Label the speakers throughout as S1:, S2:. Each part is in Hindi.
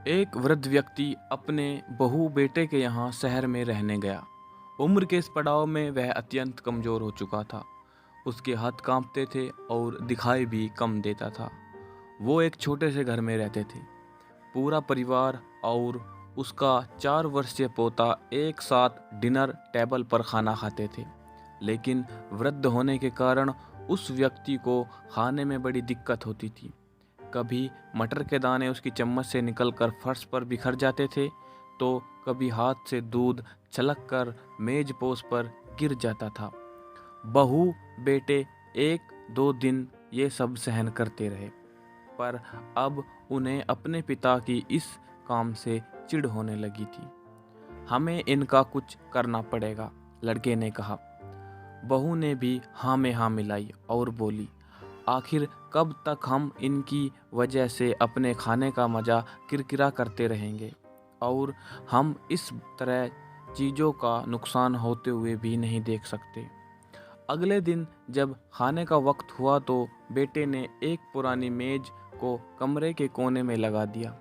S1: एक वृद्ध व्यक्ति अपने बहू बेटे के यहाँ शहर में रहने गया। उम्र के इस पड़ाव में वह अत्यंत कमज़ोर हो चुका था। उसके हाथ कांपते थे और दिखाई भी कम देता था। वो एक छोटे से घर में रहते थे। पूरा परिवार और उसका 4 वर्षीय पोता एक साथ डिनर टेबल पर खाना खाते थे। लेकिन वृद्ध होने के कारण उस व्यक्ति को खाने में बड़ी दिक्कत होती थी। कभी मटर के दाने उसकी चम्मच से निकलकर फर्श पर बिखर जाते थे, तो कभी हाथ से दूध छलककर मेज पोस पर गिर जाता था। बहू बेटे 1-2 दिन ये सब सहन करते रहे, पर अब उन्हें अपने पिता की इस काम से चिढ़ होने लगी थी। हमें इनका कुछ करना पड़ेगा, लड़के ने कहा। बहू ने भी हाँ में हाँ मिलाई और बोली, आखिर कब तक हम इनकी वजह से अपने खाने का मज़ा किरकिरा करते रहेंगे और हम इस तरह चीज़ों का नुकसान होते हुए भी नहीं देख सकते। अगले दिन जब खाने का वक्त हुआ तो बेटे ने एक पुरानी मेज को कमरे के कोने में लगा दिया।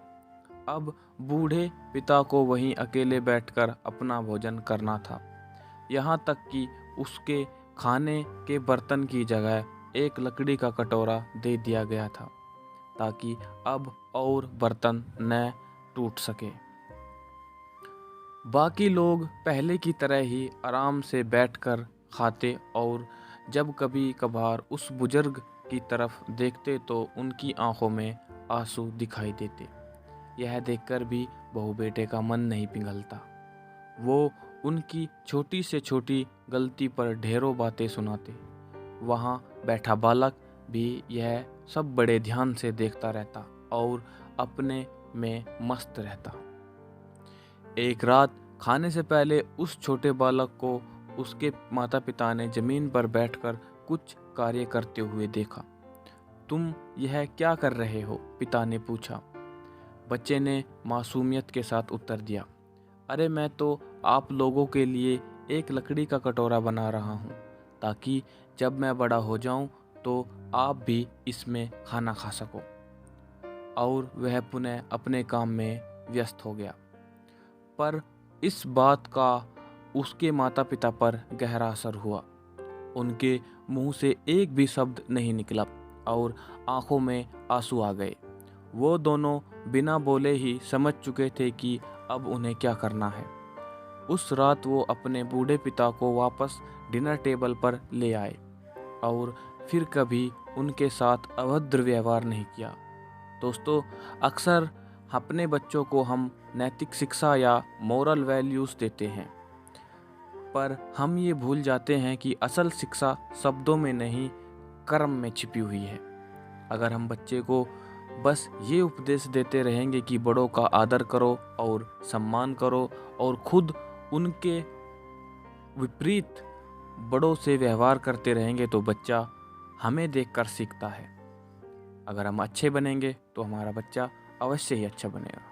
S1: अब बूढ़े पिता को वहीं अकेले बैठकर अपना भोजन करना था। यहाँ तक कि उसके खाने के बर्तन की जगह एक लकड़ी का कटोरा दे दिया गया था, ताकि अब और बर्तन न टूट सके। बाकी लोग पहले की तरह ही आराम से बैठकर खाते और जब कभी कभार उस बुजुर्ग की तरफ देखते तो उनकी आंखों में आंसू दिखाई देते। यह देखकर भी बहू बेटे का मन नहीं पिघलता। वो उनकी छोटी से छोटी गलती पर ढेरों बातें सुनाते। वहाँ बैठा बालक भी यह सब बड़े ध्यान से देखता रहता और अपने में मस्त रहता। एक रात खाने से पहले उस छोटे बालक को उसके माता पिता ने जमीन पर बैठकर कुछ कार्य करते हुए देखा। तुम यह क्या कर रहे हो? पिता ने पूछा। बच्चे ने मासूमियत के साथ उत्तर दिया, अरे मैं तो आप लोगों के लिए एक लकड़ी का कटोरा बना रहा हूँ, ताकि जब मैं बड़ा हो जाऊँ तो आप भी इसमें खाना खा सको। और वह पुनः अपने काम में व्यस्त हो गया। पर इस बात का उसके माता पिता पर गहरा असर हुआ। उनके मुंह से एक भी शब्द नहीं निकला और आंखों में आंसू आ गए। वो दोनों बिना बोले ही समझ चुके थे कि अब उन्हें क्या करना है। उस रात वो अपने बूढ़े पिता को वापस डिनर टेबल पर ले आए और फिर कभी उनके साथ अभद्र व्यवहार नहीं किया। दोस्तों, अक्सर अपने बच्चों को हम नैतिक शिक्षा या मोरल वैल्यूज़ देते हैं, पर हम ये भूल जाते हैं कि असल शिक्षा शब्दों में नहीं, कर्म में छिपी हुई है। अगर हम बच्चे को बस ये उपदेश देते रहेंगे कि बड़ों का आदर करो और सम्मान करो और खुद उनके विपरीत बड़ों से व्यवहार करते रहेंगे तो बच्चा हमें देखकर सीखता है। अगर हम अच्छे बनेंगे तो हमारा बच्चा अवश्य ही अच्छा बनेगा।